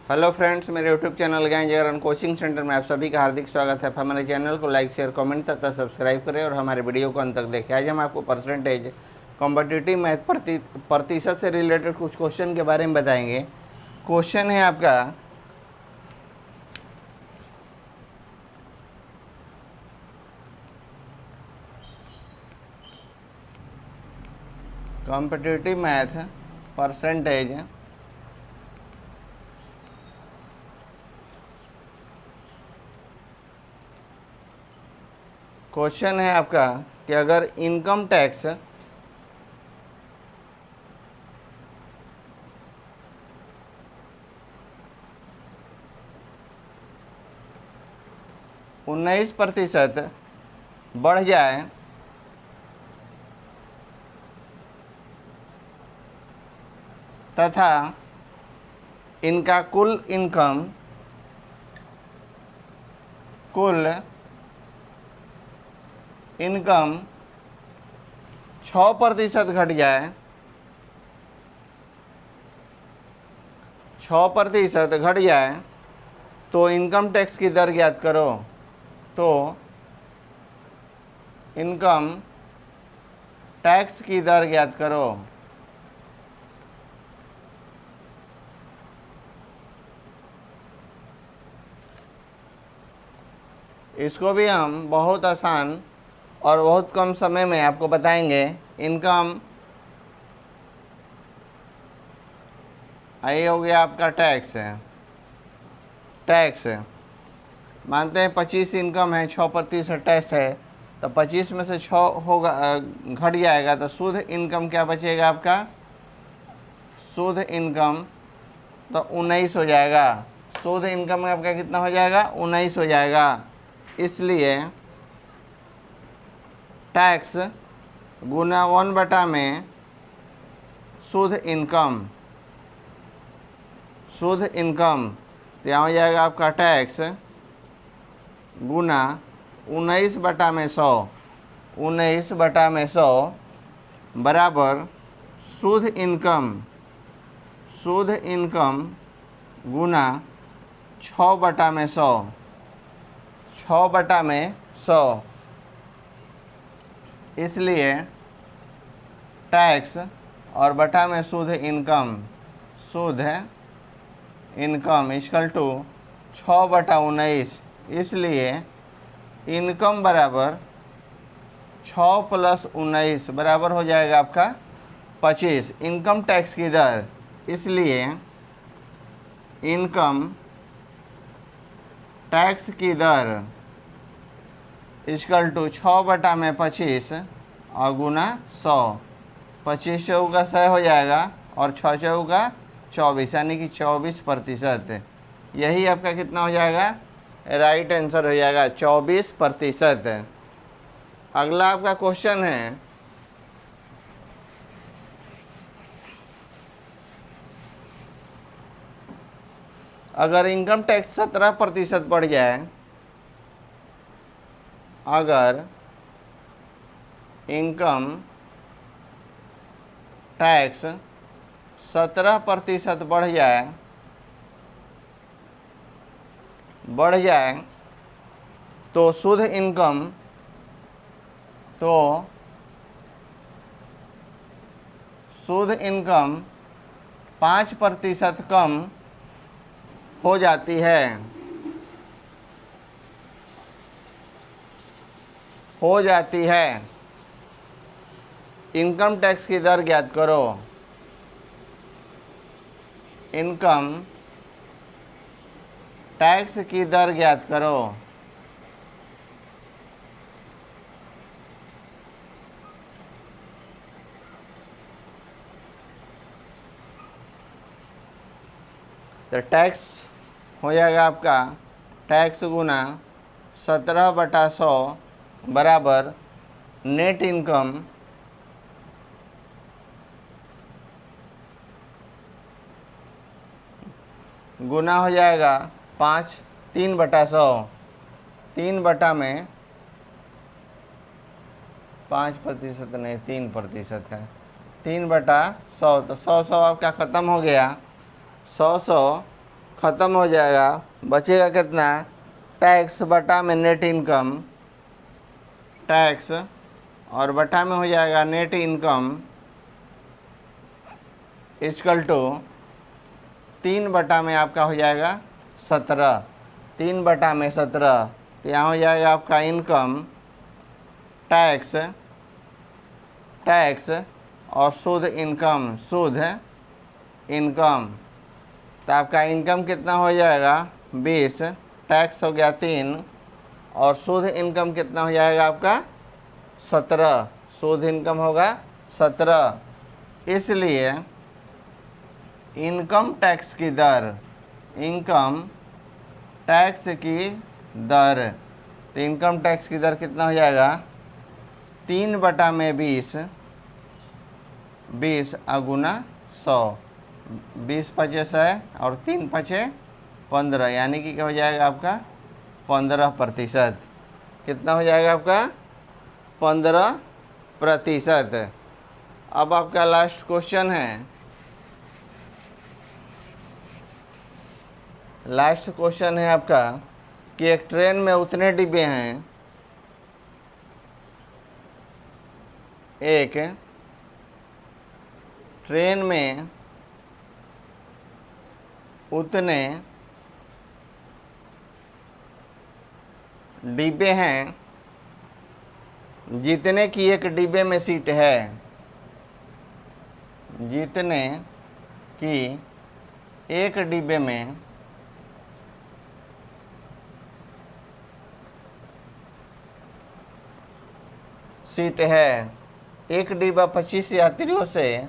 Hello friends, मेरे YouTube channel ज्ञान जागरण coaching centre में आप सभी का हार्दिक स्वागत है। हमारे चैनल को लाइक शेयर कमेंट तथा सब्सक्राइब करें और हमारे वीडियो को अंत तक देखें। आज हम आपको परसेंटेज कॉम्पिटिटिव मैथ प्रतिशत से रिलेटेड कुछ क्वेश्चन के बारे में बताएंगे। क्वेश्चन है आपका कॉम्पिटिटिव मैथ परसेंटेज क्वेश्चन है आपका कि अगर इनकम टैक्स उन्नीस % बढ़ जाए तथा इनका कुल इनकम 6% घट जाए, 6% घट जाए तो इनकम टैक्स की दर ज्ञात करो। तो इनकम टैक्स की दर ज्ञात करो। इसको भी हम बहुत आसान और बहुत कम समय में आपको बताएंगे। इनकम ये हो गया आपका टैक्स मानते हैं 25 इनकम है, 6% टैक्स है, तो 25 में से 6 होगा घट जाएगा तो शुद्ध इनकम क्या बचेगा आपका? शुद्ध इनकम तो 19 हो जाएगा। शुद्ध इनकम आपका कितना हो जाएगा? 19 हो जाएगा। इसलिए टैक्स गुना 1 में शुद्ध इनकम तो यहाँ हो जाएगा आपका टैक्स गुना 19/100 बराबर शुद्ध इनकम गुना 6/100 इसलिए टैक्स और बटा में शुद्ध इनकम इक्वल टू 6/19। इसलिए इनकम बराबर 6 + 19 बराबर हो जाएगा आपका 25। इनकम टैक्स की दर, इसलिए इनकम टैक्स की दर इक्वल टू 6/25 और गुना 100। 25 चौका 100 हो जाएगा और 6 चौका 24 यानी कि 24%। यही आपका कितना हो जाएगा? राइट आंसर हो जाएगा 24%। अगला आपका क्वेश्चन है अगर इनकम टैक्स 17% बढ़ जाए, अगर इनकम टैक्स 17% बढ़ जाए तो शुद्ध इनकम 5% कम हो जाती है। इनकम टैक्स की दर ज्ञात करो। इनकम टैक्स की दर ज्ञात करो। तो टैक्स हो जाएगा आपका टैक्स गुना 17/100 बराबर नेट इनकम गुना हो जाएगा 3/100। 3 में 5% नहीं 3% है। 3/100 तो 100 आपका ख़त्म हो गया। 100 ख़त्म हो जाएगा, बचेगा कितना, टैक्स बटा में नेट इनकम, टैक्स और बटा में हो जाएगा नेट इनकम इक्वल टू 3 बटा में आपका हो जाएगा 17, 3/17, तो यहाँ हो जाएगा आपका इनकम, टैक्स, टैक्स और शुद्ध इनकम, शुद्ध इनकम। तो आपका इनकम कितना हो जाएगा 20, टैक्स हो गया 3 और शुद्ध इनकम कितना हो जाएगा आपका 17, शुद्ध इनकम होगा 17। इसलिए इनकम टैक्स की दर, इनकम टैक्स की दर, तो इनकम टैक्स की दर कितना हो जाएगा 3/20, 20 अगुना 100, 20 पचे 100 और 3 पचे 15, यानी कि क्या हो जाएगा आपका 15%। कितना हो जाएगा आपका 15%। अब आपका लास्ट क्वेश्चन है, लास्ट क्वेश्चन है आपका कि एक ट्रेन में उतने डिब्बे हैं, एक ट्रेन में उतने डिब्बे हैं जितने की एक डिब्बे में सीट है, जितने की एक डिब्बे में सीट है। एक डिब्बा 25 यात्रियों से,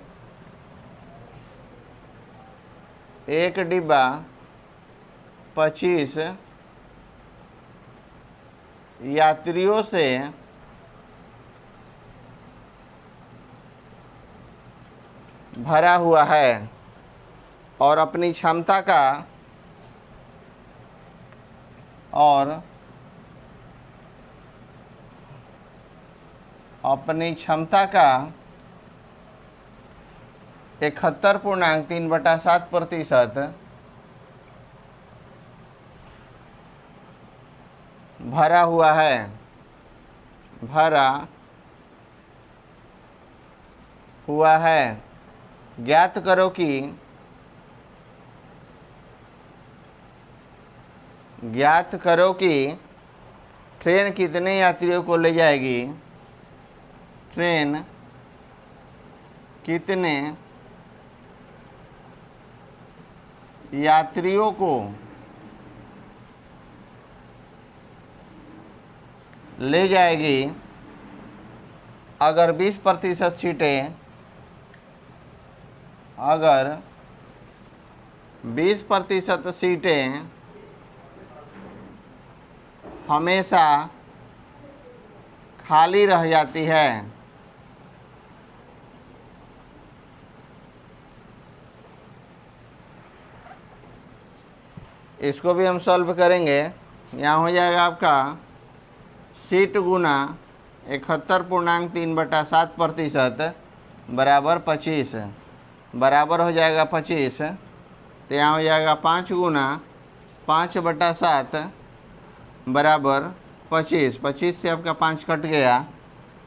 एक डिब्बा 25 यात्रियों से भरा हुआ है और अपनी क्षमता का, और अपनी क्षमता का 71.3/7% भरा हुआ है, भरा हुआ है। ज्ञात करो कि, ज्ञात करो कि ट्रेन कितने यात्रियों को ले जाएगी, ट्रेन कितने यात्रियों को ले जाएगी अगर 20% सीटें, अगर 20% सीटें हमेशा खाली रह जाती है। इसको भी हम सॉल्व करेंगे। यहाँ हो जाएगा आपका सीट गुना 71.3/7% बराबर 25, बराबर हो जाएगा 25। तो यहाँ हो जाएगा 5 गुना 5/7 बराबर 25, 25 से आपका 5 कट गया,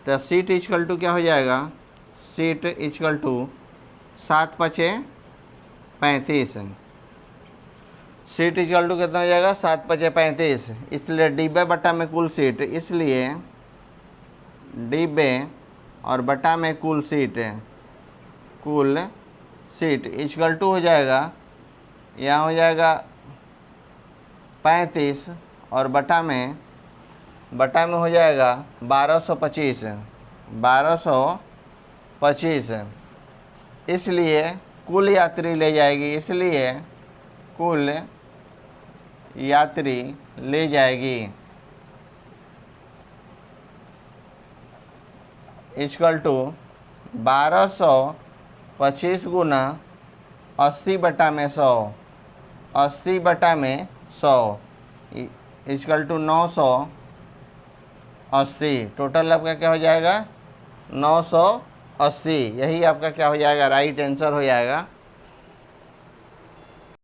तो सीट इक्वल टू क्या हो जाएगा, सीट इक्वल टू 7 पचे 35, सीट इक्वल टू कितना हो जाएगा 7 पचे 35। इसलिए डिब्बे बटा में कुल सीट, इसलिए डिब्बे और बटा में कुल सीट, कुल सीट इक्वल टू हो जाएगा, यहाँ हो जाएगा 35 और बटा में हो जाएगा 1225, 1225। इसलिए कुल यात्री ले जाएगी, इसलिए कुल यात्री ले जाएगी इक्वल टू 1225 गुना 80/100, 80/100 इक्वल टू 980। टोटल आपका क्या हो जाएगा 980। यही आपका क्या हो जाएगा, राइट आंसर हो जाएगा।